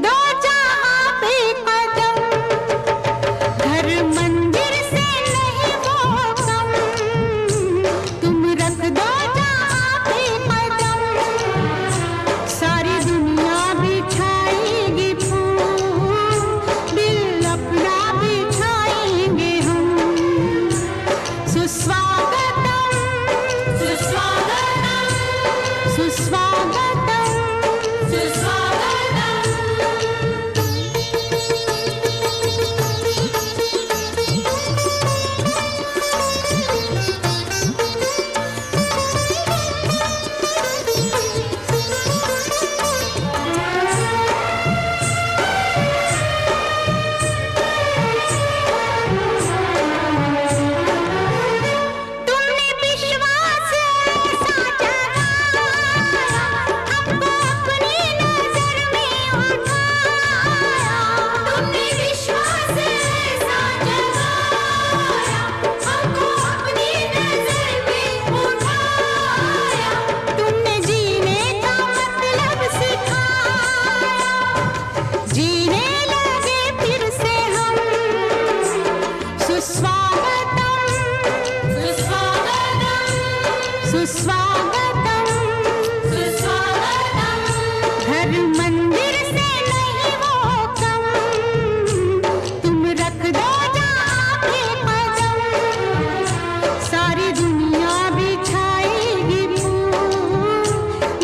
दो जहां पे कदम, घर मंदिर से नहीं वो कम, तुम रख दो जहां पे कदम, सारी दुनिया बिछाएगी फूल, दिल अपना बिछाएंगे हम। सुस्वागतम सुस्वागतम सुस्वागतम सुस्वागतम। तुमने विश्वास ऐसा जगाया, हमको अपनी नजर में उठाया। तुमने विश्वास ऐसा जगाया, हमको अपनी नजर में उठाया। तुमने जीने का मतलब सिखाया, जीने लगे फिर से हम। सुस्वागतम सुस्वागतम सुस्वागतम सुस्वागतम। घर मंदिर से नहीं वो कम, तुम रख दो जहां पे कदम, सारी दुनिया बिछाएगी फूल,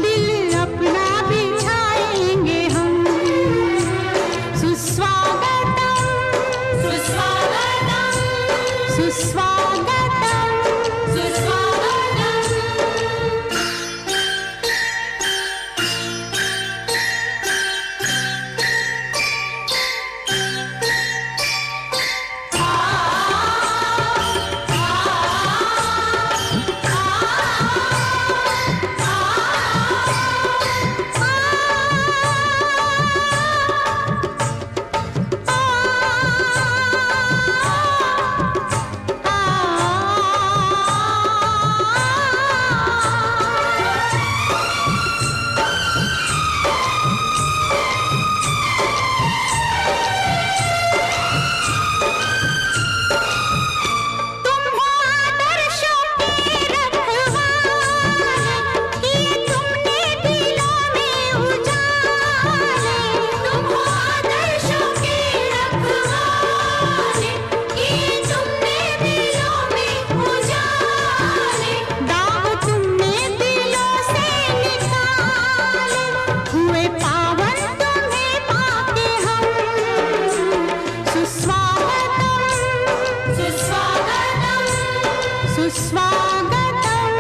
दिल अपना बिछाएंगे हम। सुस्वागतम सुस्वागतम सुस्वागतम सुस्वागतम। तुम हो आदर्शों के रखवाले, किए तुमने दिलों में उजाले। तुम हो आदर्शों के रखवाले, किए तुमने दिलों में उजाले। दाग तुमने दिलों से निकाले, हुए पावन तुम्हें पाके हम। सुस्वागतम सुस्वागतम सुस्वागतम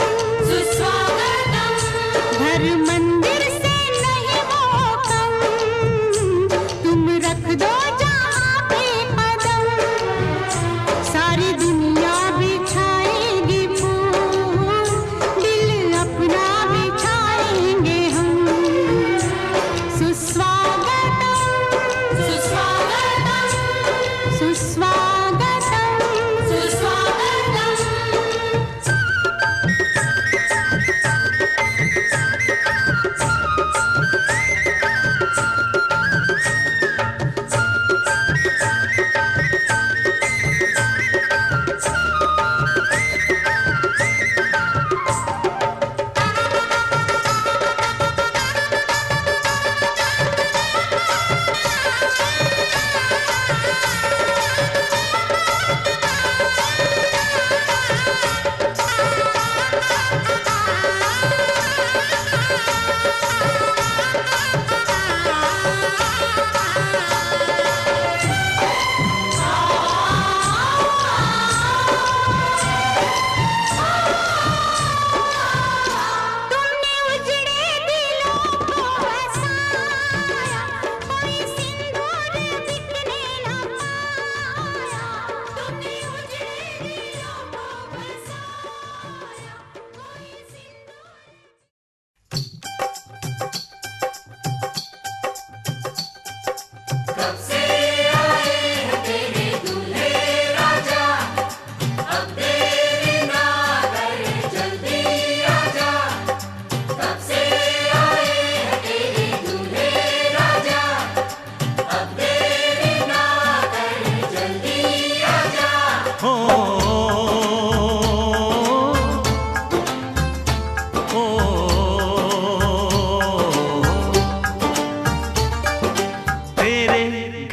सुस्वागतम। घर मंदिर से नहीं वो कम, तुम रख दो जहां पे कदम, सारी दुनिया बिछाएगी फूल, दिल अपना बिछाएंगे हम। सुस्वागतम सुस्वागतम सुस्वागतम सुस्वागतम।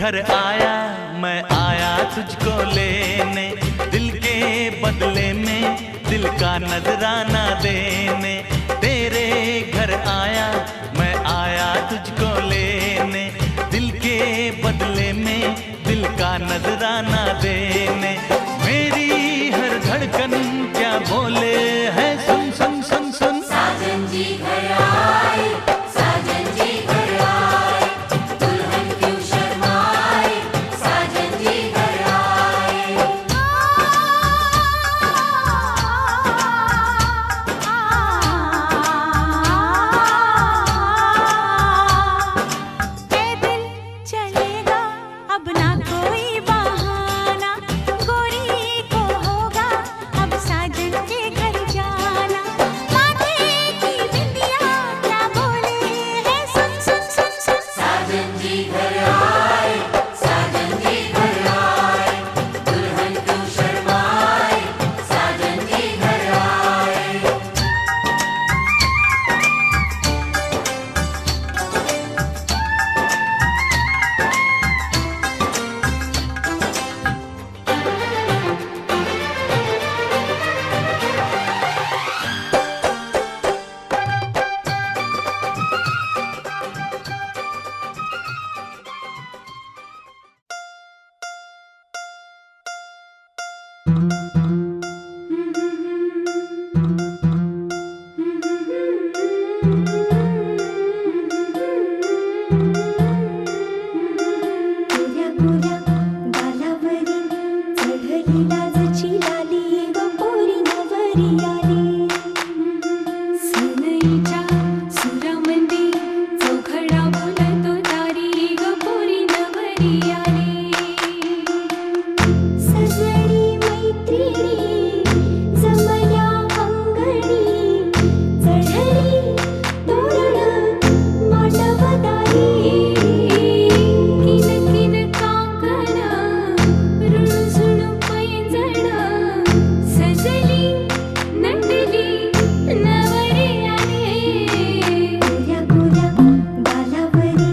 घर आया मैं आया तुझको लेने, दिल के बदले में दिल का नजराना देने। तेरे घर आया मैं आया तुझको लेने, दिल के बदले में दिल का नजराना देने। मेरी हर धड़कन क्या बोले है सुन सुन सुन सुन। साजन जी घर आए, साजन जी घर आए, दुल्हन क्यों शर्माए, साजन जी घर आए। ए दिल चलेगा अब ना कोई बहाना, गोरी को होगा अब साजन के घर जाना। माथे की बिंदिया क्या बोले है सुन सुन सुन सुन। साजन जी घर आए, साजन जी घर आए, दुल्हन क्यों शर्माए, साजन जी घर आए। गोऱ्या गोऱ्या गालावरी चढली लाजची लाली ग पोरी नवरी आली। सनईच्या सुरामंदी चौघडा बोलतो दारी ग पोरी नवरी आली। सजनी मैत्रिणी जमल्या अंगणी, चढली तोरण मांडवदारी। किन किन कांकण रुणझुण पैंजण, सजली नटली नवरी आली। गोऱ्या गोऱ्या गालावरी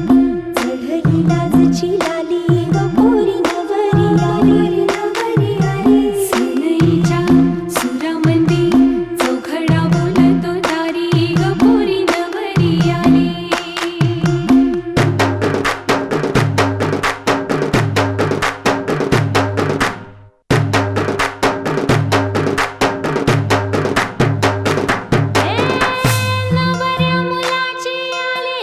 चढली लाजची लाली ग पोरी नवरी आली, नवरी आली। सनईच्या सुरामंदी चौघडा बोलतो दारी ग पोरी नवरी आली। नवऱ्या मुलाची आली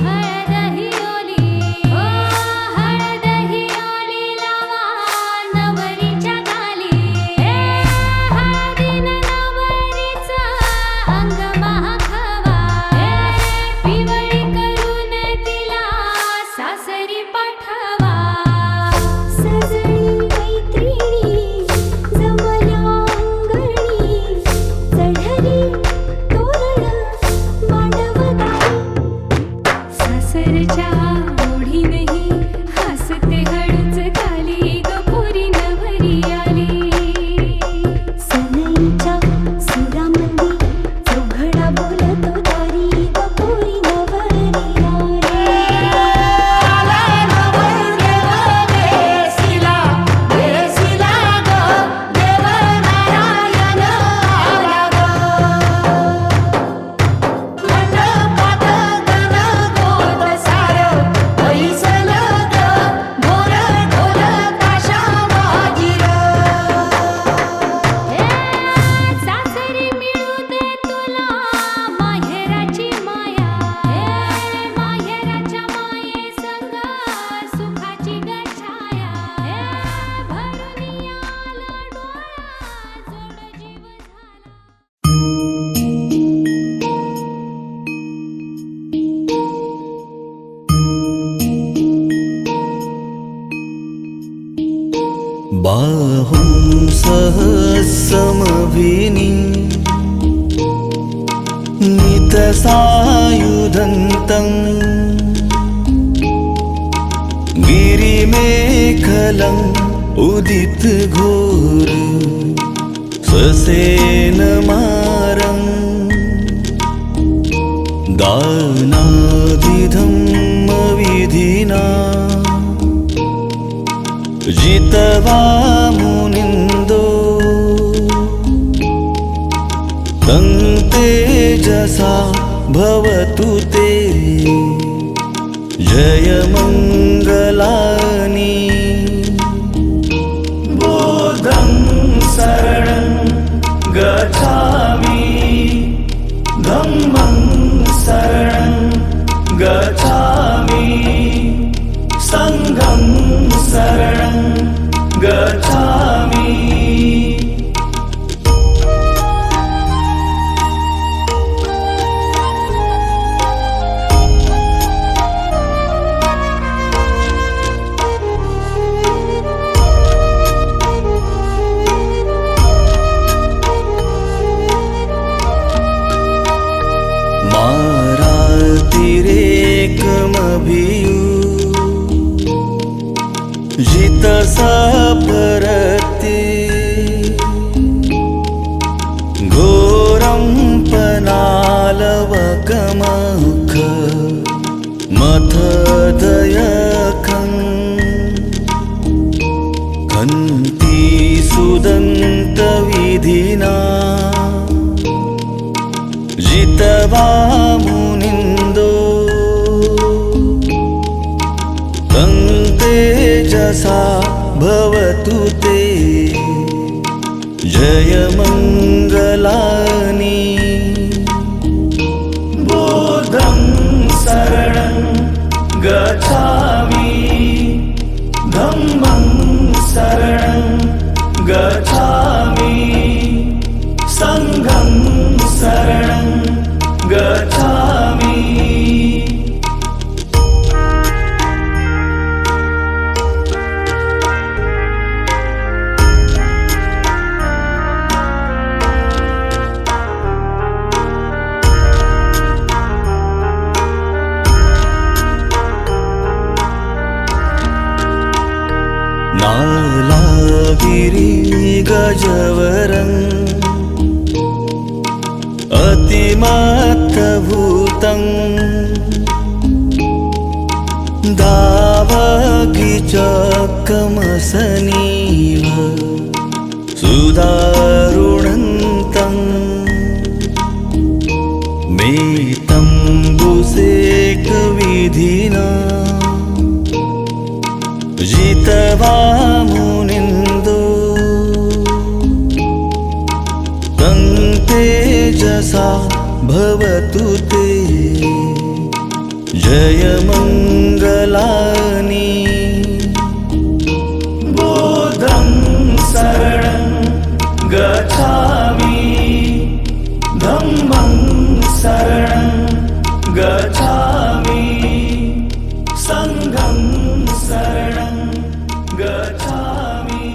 हळद ही ओली, हो हळद ही ओली लावा नवरीच्या गाली। हळदीनं नवरीचं अंग महाखावा, पिवळी करून तिला सासरी पाठवा। सजनी मैत्रिणी जमल्या अंगणी, चढली तोरण मांडवदारी। सासरच्या ओढीनही हसते हळूच खाली ग पोरी नवरी आली। सनईच्या सुरामंदी चौघडा बोलतो दारी ग पोरी नवरी आली। सासरी मिळू दे तुला माहेराची माया, माहेराच्या माये संग सुखाची ग छाया। भरून आला डोळा जोड जीव झाला। बाहुं सहस्रमभिनी नितसायुधन्तं, गिरिमेखलम् उदित घोर ससेनमारम्। दानादिधम्मविधिना जितवा मुनिन्दो तं तेजसा भवतु ते जयमङ्गलानि बुद्धं शरणं गच्छामि धम्मं शरणं गच्छामि संघं शरणं गच्छामि मारातिरेकमभियु जितसा परते घोरं पनालवकमख मथदयखं खन्ति सुदन्तविधिना जितवा मुनिन्दो तं तेजसा भवतु ते जयमङ्गलानि बुद्धं शरणं गच्छामि धम्मं शरणं गच्छामि संघं शरणं गच्छामि नालागिरि गजवरं अतिमत्तभूतं दावगिचकमसनीव सुदारुणन्तं मेतम्बुसेकविधिना जितवा मुनिन्दो तं तेजसा भवतु ते जयमङ्गलानि बुद्धं शरणं गच्छामि धम्मं शरणं गच्छामि संघं शरणं गच्छामि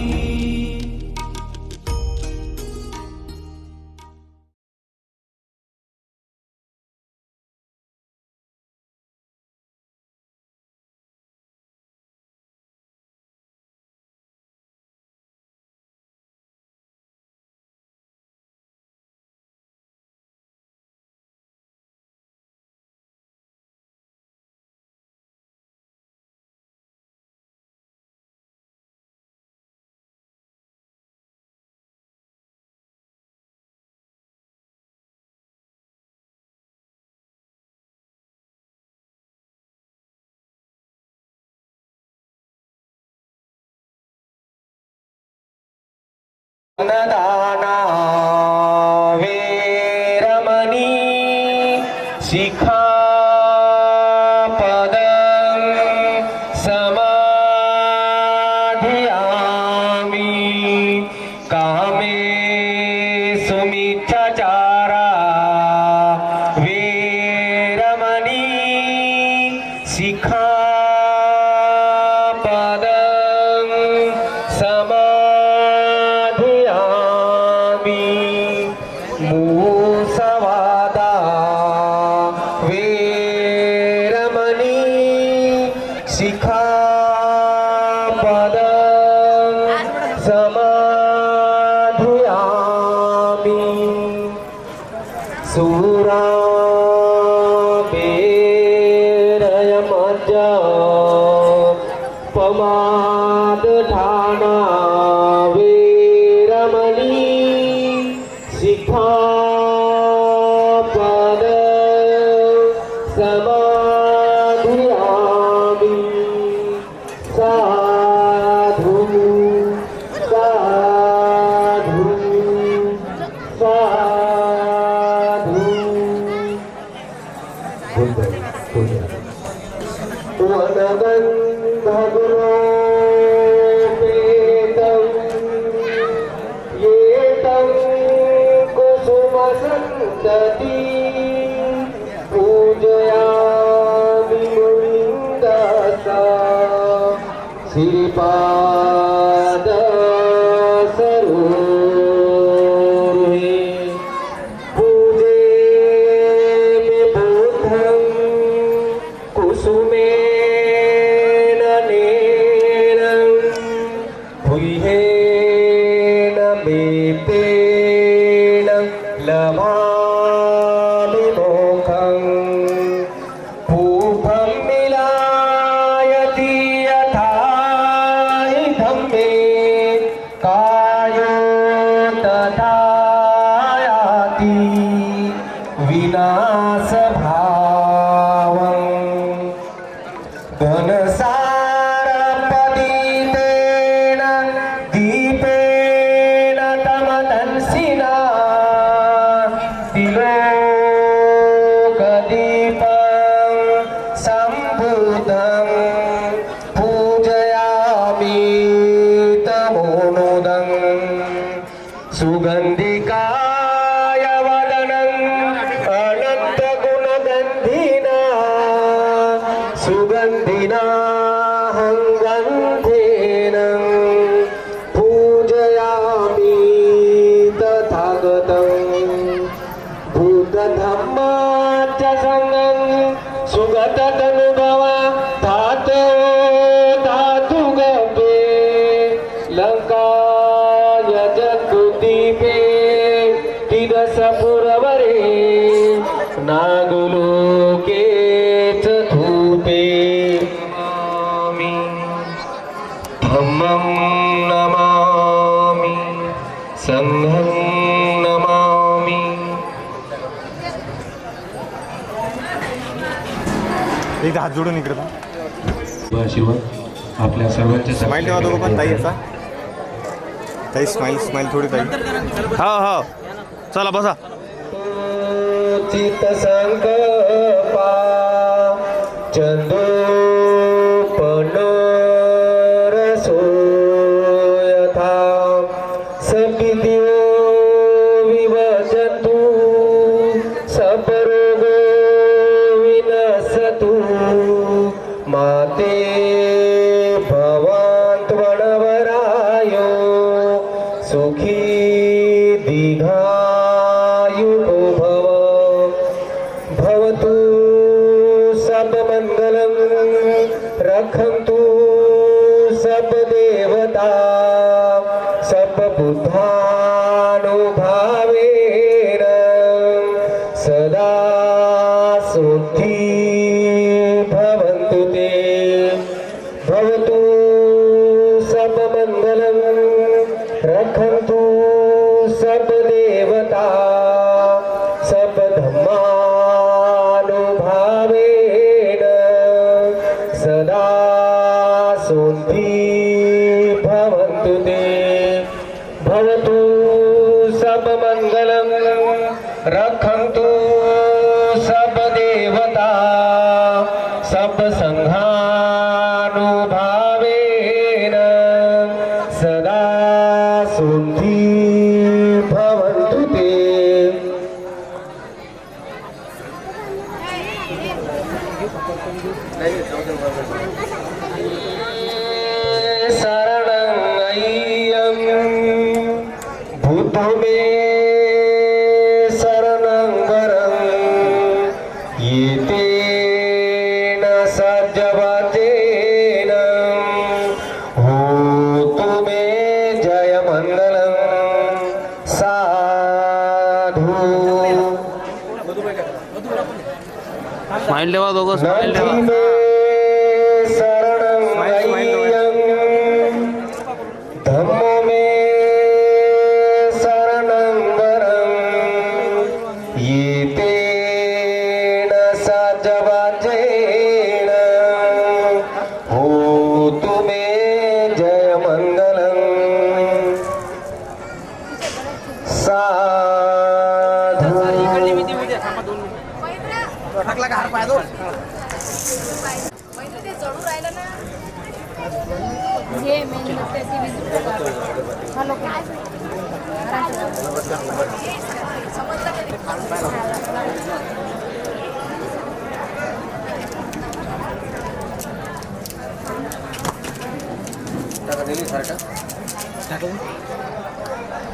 दाना वीरमणि शिखापदं समाधियामि कामे सुमिच्छाचारा वीरमणि शिखापदं समाधियामि मूसवादा वीरमणि शिखापदं समाधियामि सूरा बेरयमज्जा पमादठा वेरमणी सिक्खापद समाधियामि साधु साधु साधु वनगन्धगुरोपेतं येतं कुसुमसन्तति पूजयामि मुनिन्दसा श्रीपाद सरोरुहे पूजे मे बुद्धं कुसुमेन नेनं भुयेन मेतेन लभामि मोक्षं पूपं मिलायति यथा इदं मे कायो तथा याति विनाशभावम् घनसारपदितेन दीपेन तमदंसिना तिलोकदीपं सम्बुद्धं पूजयामि तमोनुदं सुगन्धिकाय वदनम् अनन्तगुणगन्धिना सुगन्धिनाहं गन्धेन पूजयामि तथागतं बुद्धधम्माच सङ्गं सुगततनुभवा धातो धातुगपे लङ्काय जगुदीपे तिरसपुरवरे नागलोके च धूपे नमामि धम्मं नमामि संघं नमामि एकदा हात जोडून इकडे आशीर्वाद आपल्या सर्वांच्या स्माइल तेव्हा दोघं पण ताई असा ताई स्माइल स्माइल थोडी ताई हो हो चला बसा चित संकल्पा चंदोपनरसो यथा सपिदिवो विवजतु सपरोगो विनसतु माते भवान्त्वणवरायो सुखी दीर्घायुको भव भवतु सबमङ्गलं रक्षन्तु सबदेवता सबबुद्धानुभावेन सदा शुद्धि भवन्तु ते भवतु सबमङ्गलं रक्षन्तु सबदेवता सबधर्मानुभावेन सदा शुद्धि भवन्तु ते भवतु सबमङ्गलं रक्षन्तु सबदेवता सबसङ्घानुभावेन सदा शुद्धि भवन्तु ते शरणं अय्यं बुद्धो मे शरणं वरं येतेन सज्जवचेन होतु मे जयमङ्गलं साधु स्माइल ठेवा दोघं स्माइल नथी ठेवा मे शरणं अय्यं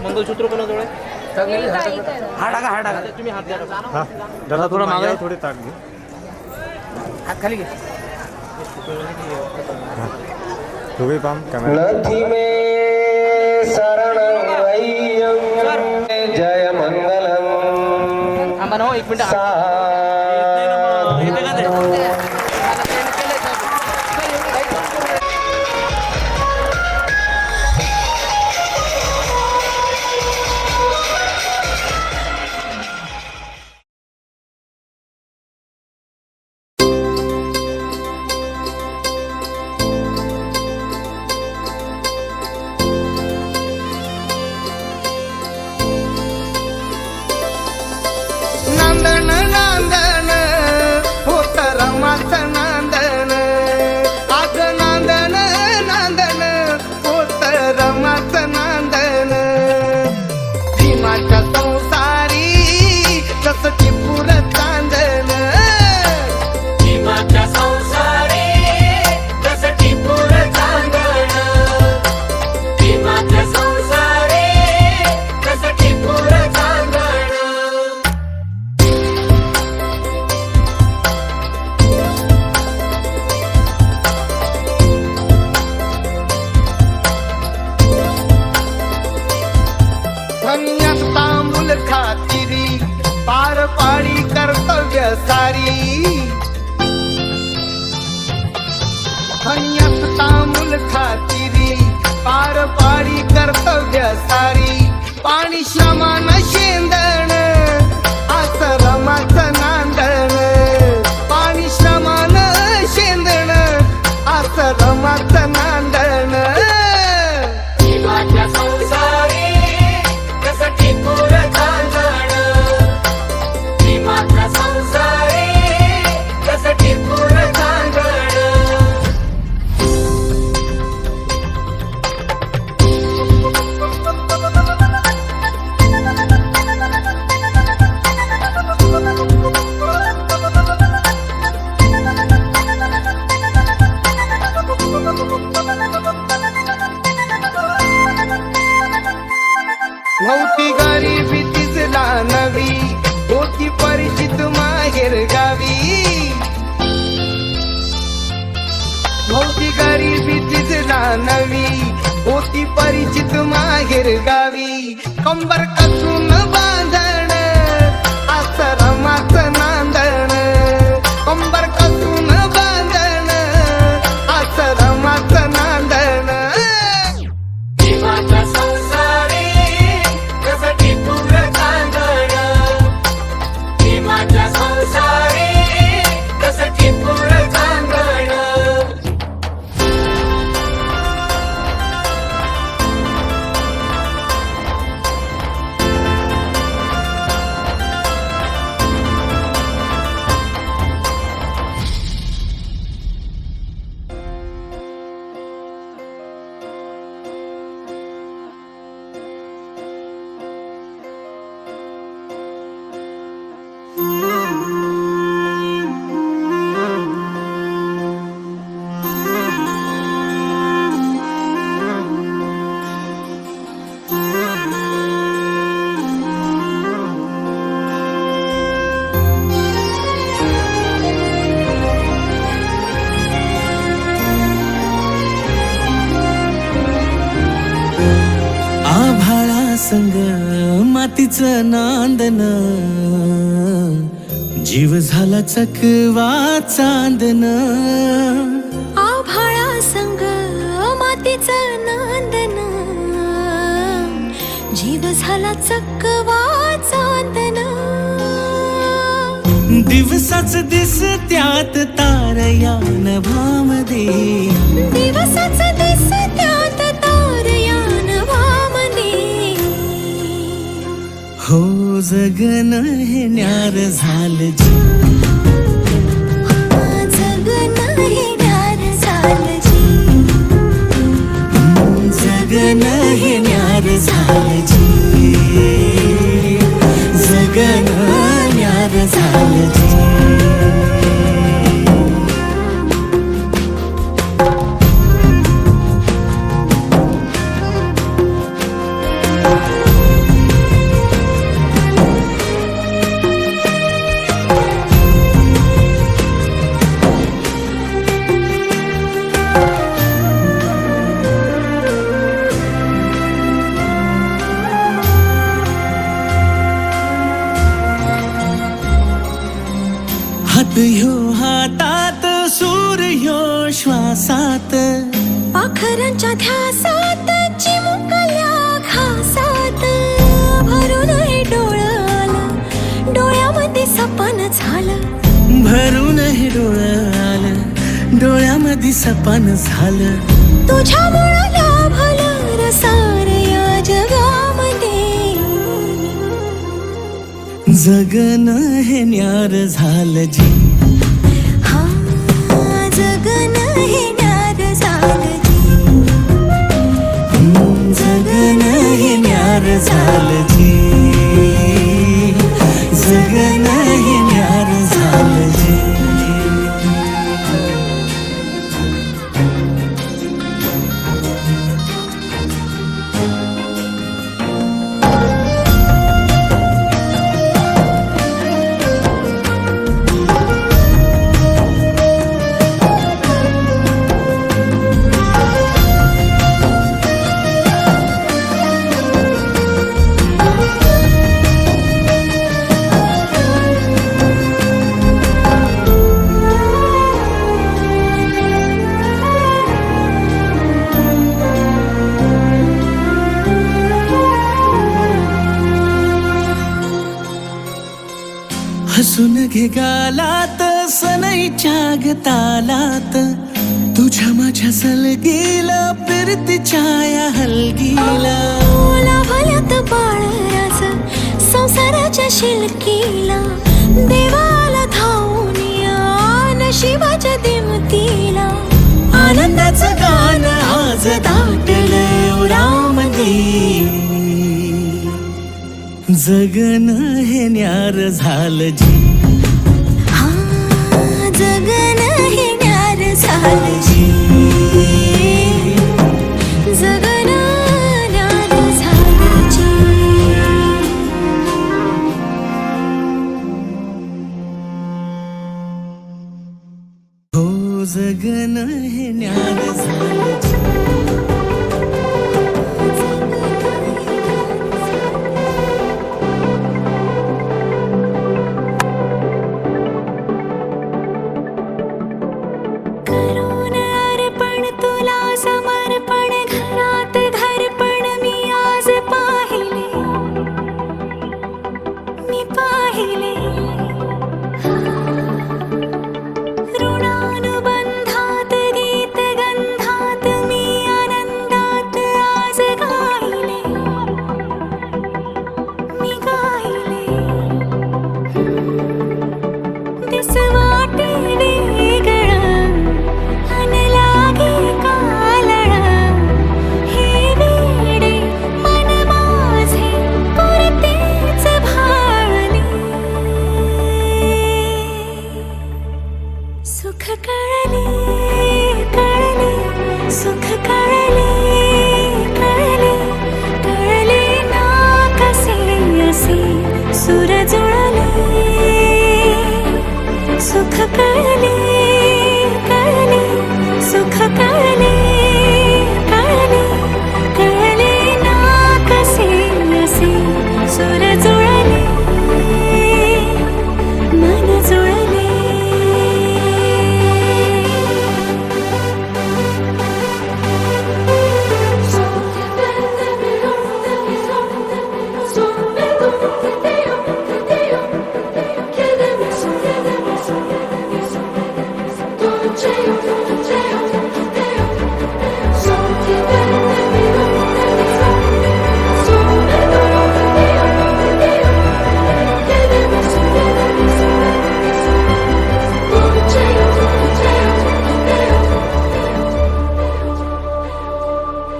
मंगलसूत्र कोणाजवळ आहे? हा टाका तुम्ही हात द्या. हा जरा थोडं मागे थोडे ताट घे. हात खाली घे. दोघे पाम कॅमेरा. नथी मे शरणं अय्यं जय मंगलम थांबा ना हो, 1 मिनिट. येते का ते? नांदन नांदन होत रमाचं नांदन, आज नांदन नांदन होत रमाचं नांदन. भीमाच्या संसारी कसं टिपूर चांदन, भीमाच्या संसारी कसं टिपूर चांदन, भीमाच्या संसारी कसं टिपूर चांदन. धन्यास तांबूल खातिरी पार पाडी कर्तव्य सारी, धन्यास तांबूल खातिरी पार पाडी कर्तव्य सारी. पाणी श्रमान शेंदण असं रमाचं नांदण, पाणी श्रमान शेंदण असं रमाचं नांदण. भीमाच्या संसारी कसं टिपूर चांदण, भीमाच्या संसारी कसं टिपूर चांदण. नव्हती गरिबी तिजला नवी, होती परिचित माहेर गावी. नव्हती गरिबी तिजला नवी, होती परिचित माहेर गावी. कंबर कसून बांधण असं रमाचं नांदण, कंबर कसून बांधण असं रमाचं नांदण. भीमाच्या संसारी कसं टिपूर चांदण, भीमाच्या संसारी कसं टिपूर चांदण. संग मातीचं नांदन, जीव झाला चकवा चांदन. आभाळा संग मातीचं नांदन, जीव झाला चकवा चांदन. दिवसाच दिस त्यात तारया नभामध्ये, दिवसाच दिस त्यात तारया नभामध्ये. हो जगन हे न्यार झालं जी, हातात सूर्यो श्वासात पाखरांच्या ध्यासात चिमुकल्या घासात भरून हे डोळं आलं डोळ्यामध्ये सपन झालं भरून हे डोळं आलं डोळ्यामध्ये सपन झालं तुझ्यामुळं लाभलं रसार या जगामध्ये जगणं हे न्यार झालं जी हा जगणं हे न्यार झालं जी जगणं हे न्यार झालं जी जगणं हे न्यार झालं जी हसून घे गालात सनईच्या गतालात तुझ्या माझ्या सलगीला फिरतीच्या या हलगीला लाभल्यात बाळराज संसाराच्या शिलकीला देवाला धावून या नशिबाच्या दिमतीला आनंदाचं गाणं आज दाटलं उरामध्ये जगणं हे न्यार झालं जी हा जगणं हे न्यार झालं जी जगणं न्यार झालं जी हो जगणं हे न्यार झालं जी करून अर्पण तुला समर्पण घरात घरपण मी आज पाहिले मी पाहिले ऋणानुबंधात गीत गंधात मी आनंदात आज गायले मी गायले दिस वाटे वेगळं अन लागे कालळं हे वेडे मन माझे पुरतेच भाळले सुख कळले कळले सुख कळले कळले कळले ना कसे असे सुर जुळले सुख कळले कळले सुख कळले कळले कळले ना कसे असे सुर जुळले मन जुळले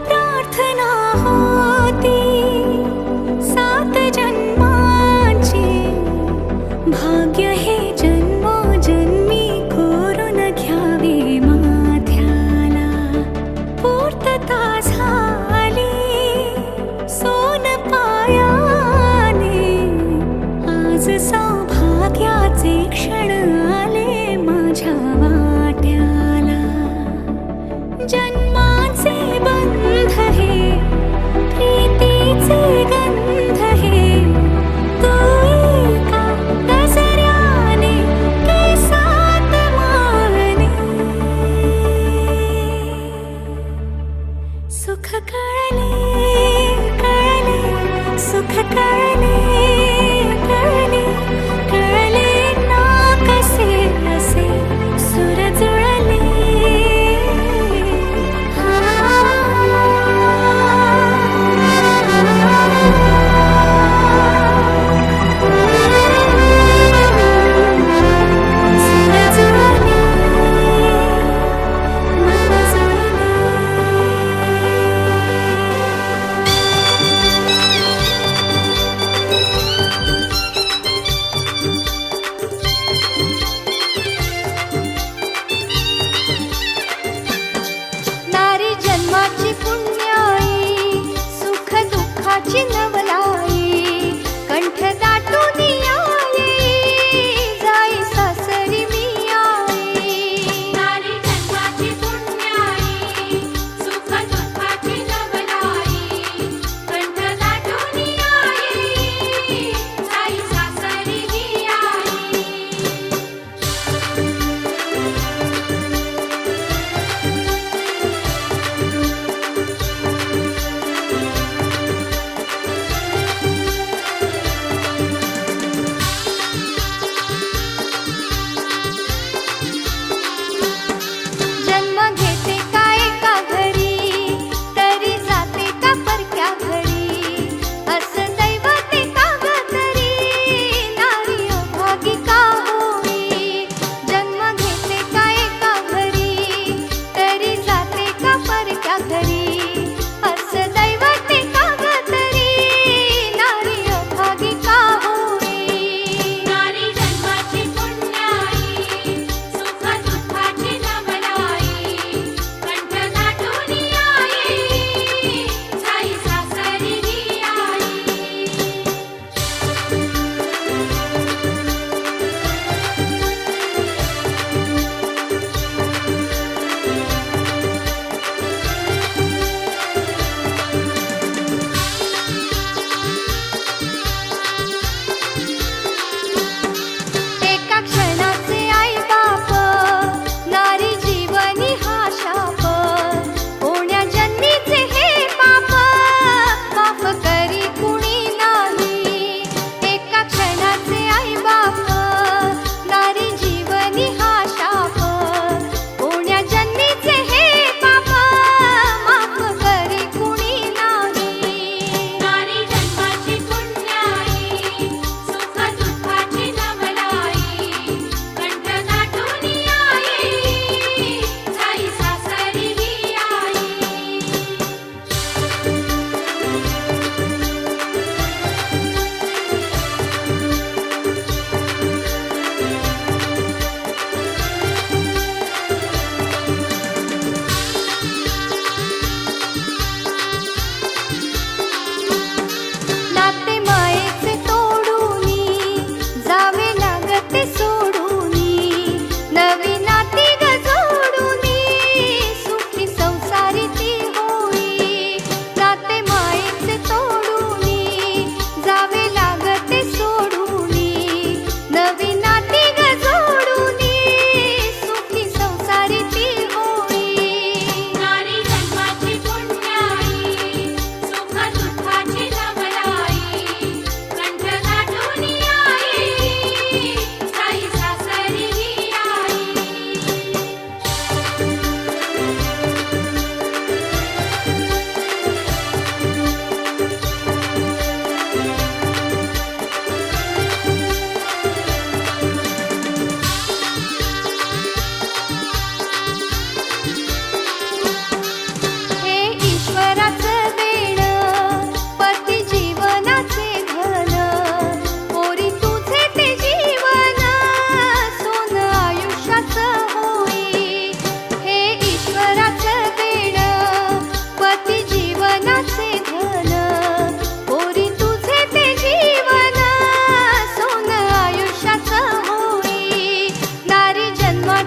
प्रार्थना होती 7 जन्माची भाग्य हे जन्मोजन्मी कोरून घ्यावे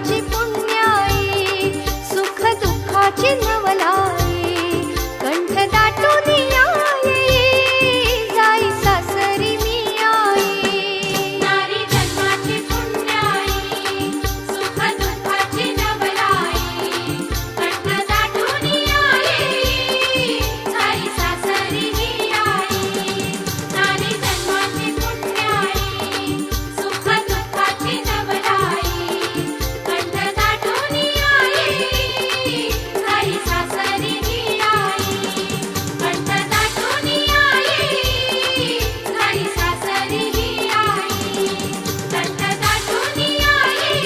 जन्माची पुण्याई सुख दुःखाची नवलाई कंठ दाटून येई जाई सासरी मी आई नारी जन्माची पुण्याई सुख दुःखाची नवलाई कंठ दाटून येई जाई सासरी मी आई नारी जन्माची पुण्याई सुख दुःखाची नवलाई कंठ दाटून येई जाई सासरी मी आई कंठ दाटून येई जाई सासरी मी आई कंठ दाटून येई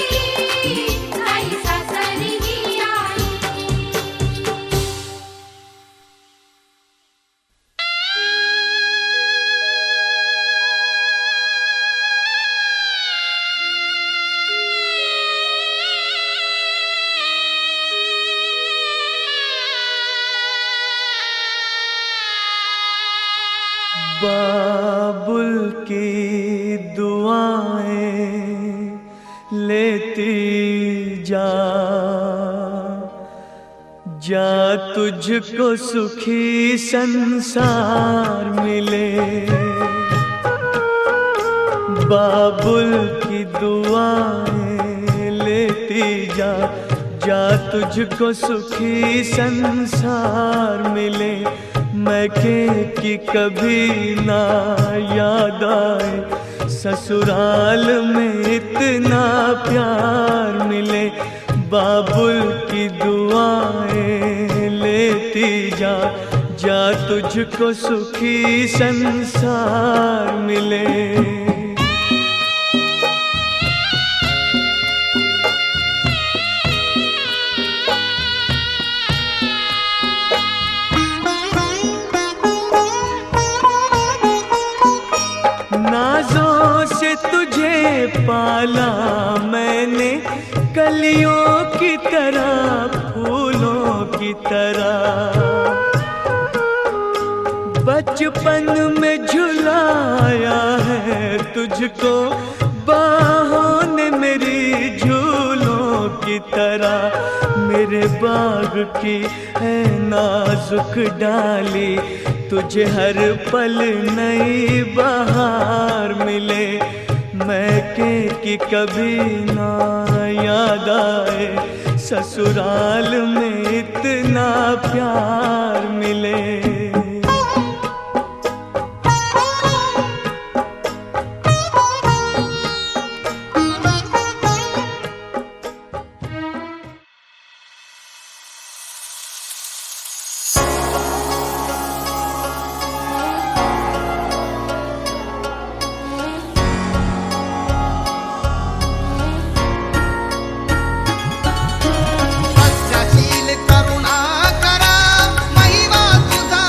जाई सासरी मी आई बाबुल की दुआएं लेती जा जा तुझको सुखी संसार मिले बाबुल की दुआएं लेती जा जा तुझको सुखी संसार मिले मैके की कभी ना याद आए ससुराल में इतना प्यार मिले बाबुल की दुआएं लेती जा जा तुझको सुखी संसार मिले नाज़ों से तुझे पाला मैंने कलियों की तरह फूलों की तरह बचपन में झुलाया है तुझको बाहों ने मेरी झूलों की तरह मेरे बाग की है नाजुक डाली तुझे हर पल नई बहार मिले मैके की कभी ना याद आए ससुराल में इतना प्यार मिले सत्याशील करुणा करा महिमा तुझा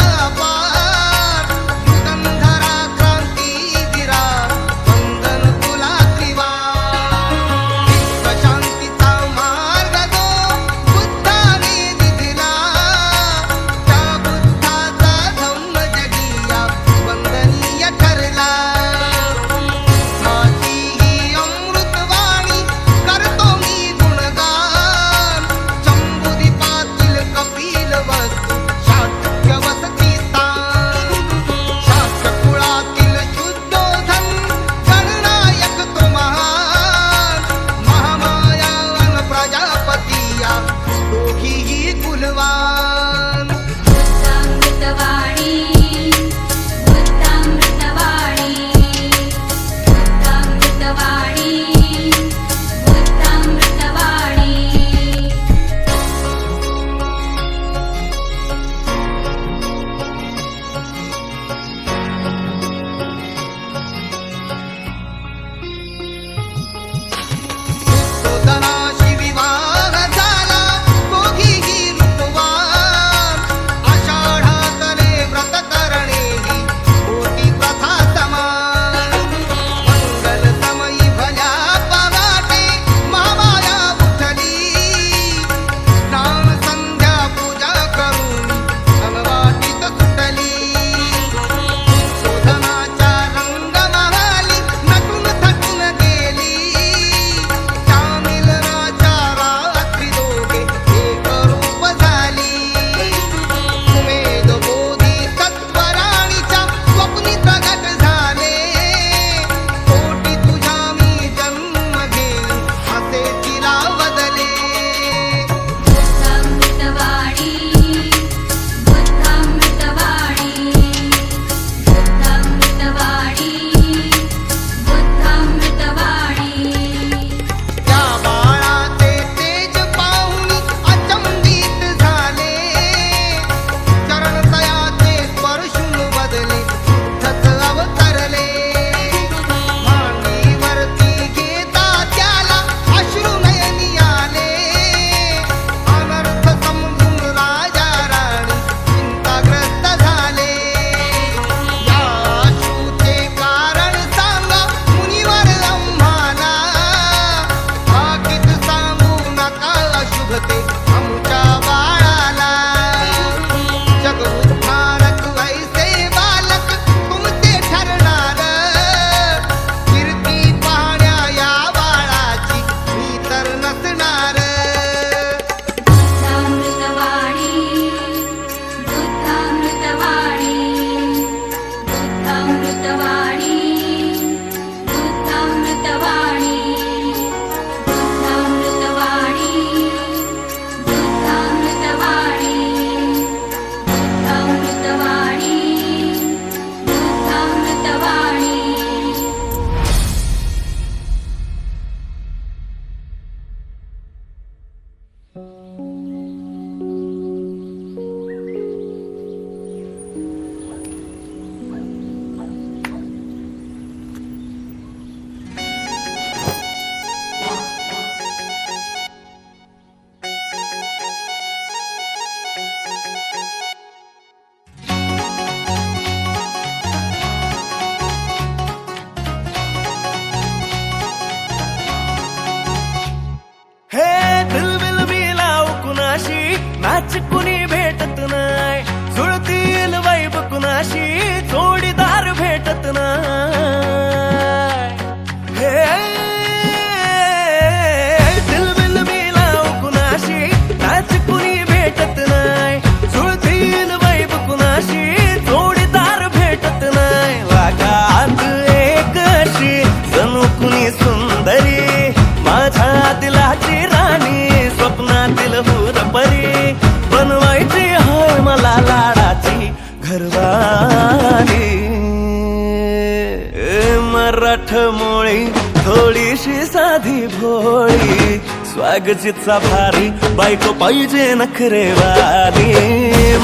स्वागतीचा भारी बायको पाहिजे नखरेवाली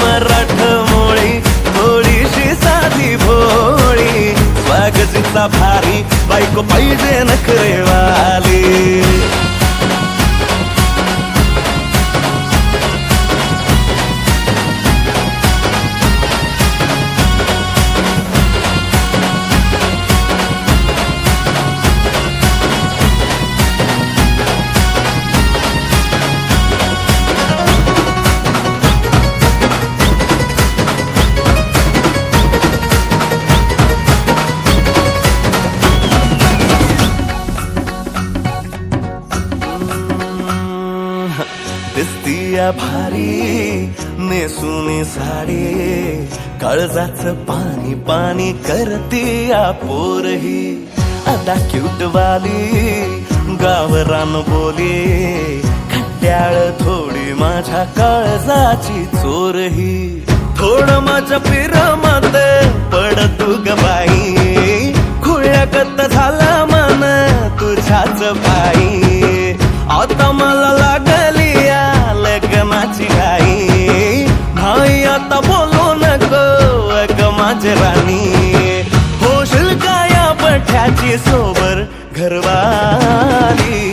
मराठमोळी थोडीशी साधी भोळी स्वागतीचा भारी बायको पाहिजे नखरेवाली दिसतीया भारी नेसुनी साडी काळजाचं पाणी पाणी करतीया पोरही आता क्यूटवाली गावरान बोली खट्याळ थोडी माझ्या काळजाची चोरही थोडं माझ्या पिरमत पड तू ग बाई खुळ्याकत झाला मन तुझ्याच बाई आता मला लागली या लग्नाची घाई भाई आता बोलू नको अग माझी राणी होशील का या पठ्याची सोबर घरवाली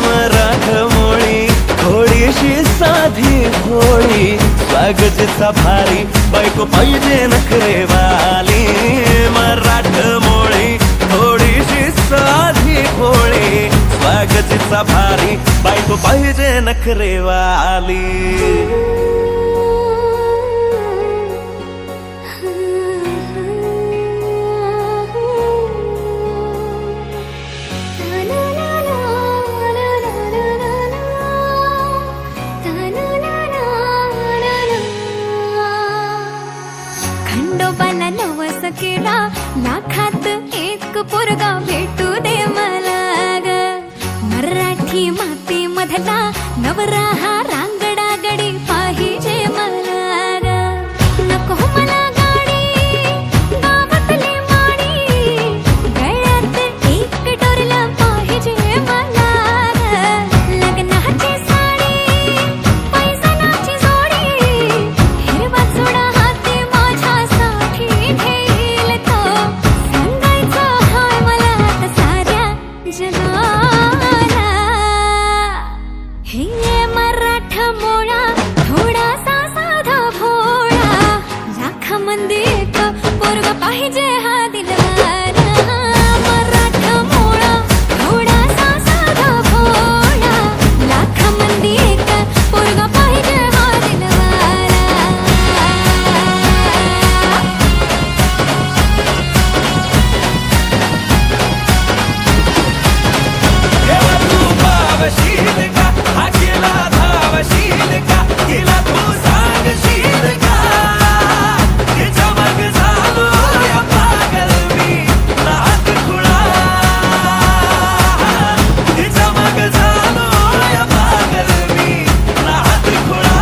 मराठमोळी थोडीशी साधी भोळी स्वागतीचा भारी बायको पाहिजे नखरेवाली मराठमोळी थोडीशी साधी भोळी स्वागतीचा भारी बायको पाहिजे नखरेवाली खंडोबाला नवस केला लाखात एक पोरगा भेटू दे मला ग मराठी माती मधला नवरा हा रांगडा गडी पाहिजे मला ग नको मला गाडी गावातली माडी गळ्यात एक डोरला पाहिजे मला ग लग्नाची साडी पैसनाची जोडी हिरवा चुडा हाती माझ्यासाठी घेईल तो सांगायचा हाय मला आता साऱ्या जगाला हे मराठमोळा थोडासा साधा भोळा लाखामध्ये एक पोरगा पाहिजे हा दिलवाला मराठमोळा थोडासा साधा भोळा लाखामध्ये एक पोरगा पाहिजे हा दिलवाला तू पावशील का हा केला धावशील का केला तू सांगशील का तिच्या मग झालो या पागल मी नात खुळा तिच्या मग झालो या पागल मी नात खुळा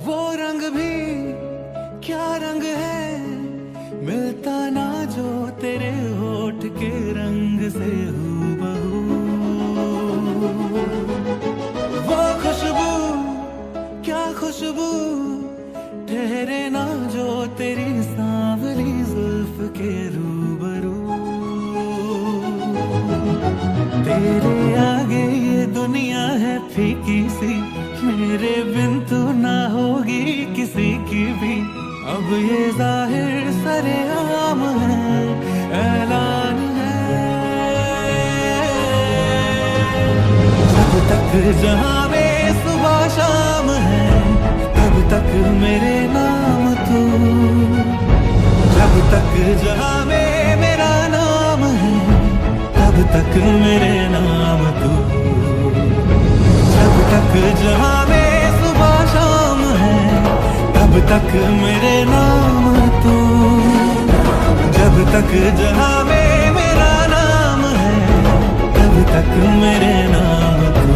वो रंग भी क्या रंग है मिलता ना जो तेरे होठ के रंग से हूबहू वो खुशबू क्या खुशबू ठहरे ना जो तेरी सांवली जुल्फ के रूबरू तेरे आगे ये दुनिया है फीकी सी मेरे बिन तू ना होगी किसी की भी अब ये जाहिर सरेआम है ऐलान है जब तक जहाँ में सुबह शाम है तब तक मेरे नाम तक जहाँ में मेरा नाम है तब तक मेरे नाम तू, जब तक जहाँ में सुबह शाम है तब तक मेरे नाम तू, जब तक जहाँ में मेरा नाम है तब तक मेरे नाम तू।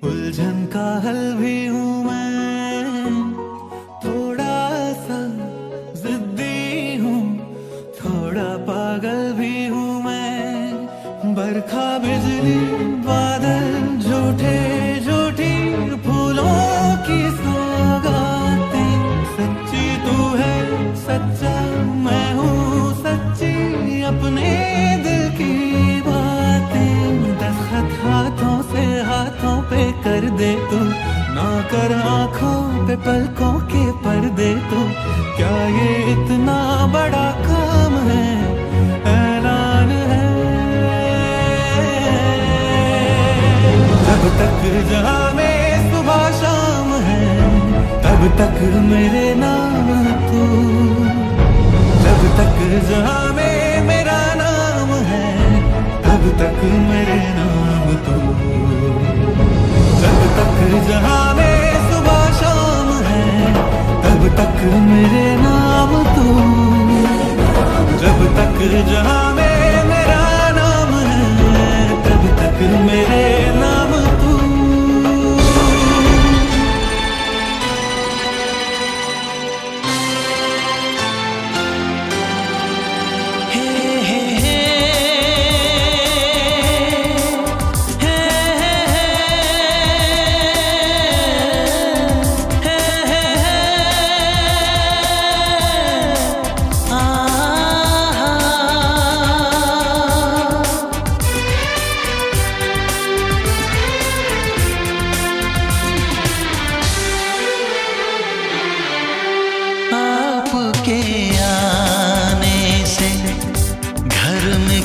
उलझन का हल भी हूँ मैं, थोड़ा सा जिद्दी हूँ, थोड़ा पागल भी हूँ मैं। बरखा बिजली बादल झूठे झूठी फूलों की सौगातें, सच्ची तू है सच्चा मैं हूँ सच्ची अपने दिल की बातें। दस्तखत हाथों से हाथों पे कर दे तू, ना कर आंखों पे पलकों के पर्दे तू। क्या ये इतना बड़ा काम है, ऐलान है। जब तक जहाँ में सुबह शाम है तब तक मेरे नाम तू, जब तक जहाँ में मेरा नाम है तब तक मेरे नाम तू, जब तक जहाँ में सुबह शाम है तब तक मेरे नाम तू, जब तक जहाँ में मेरा नाम है तब तक मेरे नाम तू।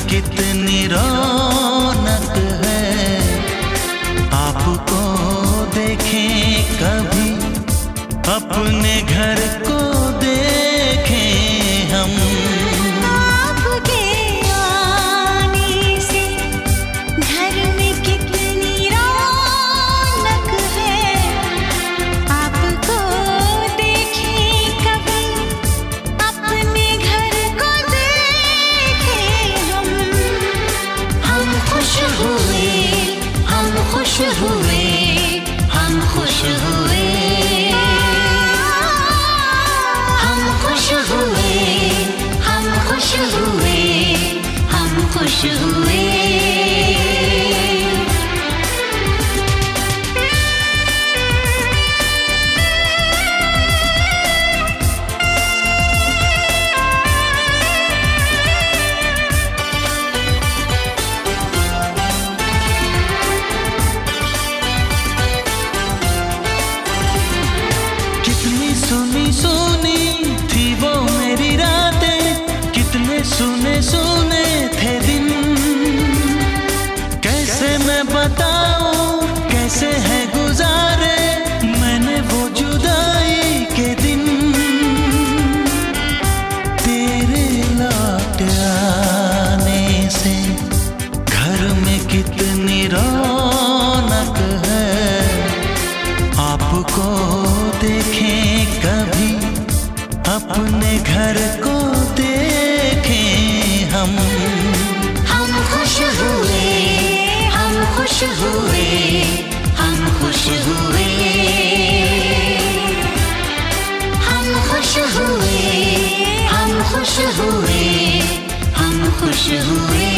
कितनी रौनक है, आपको देखें कभी अपने घर को देखें हम। आपके आने से घर में कितनी रौनक है, आपको देखें कभी अपने घर को देखें हम। हम खुश हुए, हम खुश हुए, हम खुश हुए, हम खुश हुए, हम खुश हुए, हम खुश हुए। कितनी सुनी सुनी थी वो मेरी रातें, कितने सुने सुने थे दिन। कैसे मैं बताऊं कैसे है गुजारे मैंने वो जुदाई के दिन। तेरे लौट आने से घर में कितनी रौनक है, आपको देखें कभी अपने घर को देखें हम। हम खुश हुए, हम खुश हुए, हम खुश हुए, हम खुश हुए, हम खुश हुए, हम खुश हुए।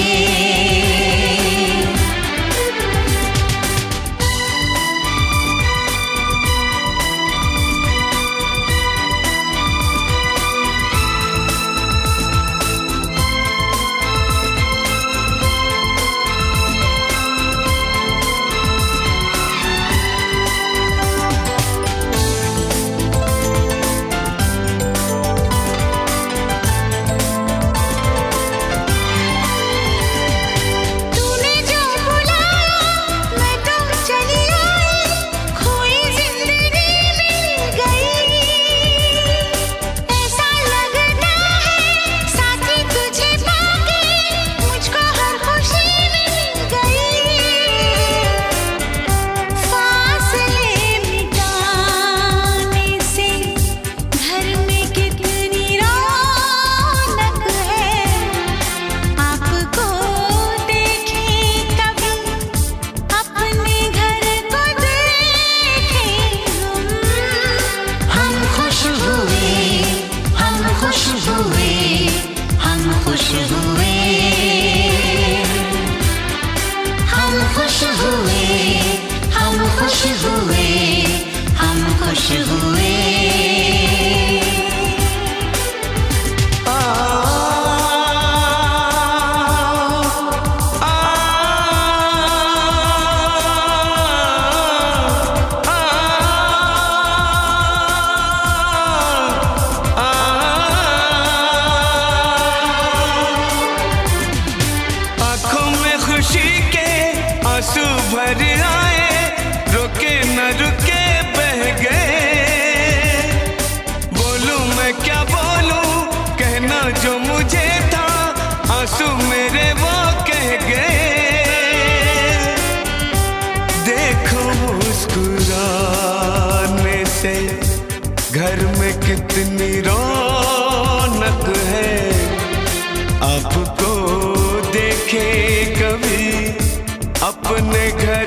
तूने जो बुलाया मैं तो चली आई, खोई जिंदगी मिल गई। ऐसा लगता है साथी तुझे पाके मुझको हर खुशी मिल गई। फासले मिटाने से घर में कितनी रौनक है, आपको देखे कभी अपने घर को देखे हम खुश हुए, हम खुश हुए, हम खुश हुए। हम खुश हुए, हम खुश हुए, हम खुश हुए। आंखों में खुशी के आंसू भर आए, रुके न रुके बह गए। बोलूं मैं क्या बोलूं, कहना जो मुझे था, आंसू मेरे वो कह गए। देखो मुस्कुराने से घर में कितनी रौनक है, आपको देखे कभी अपने घर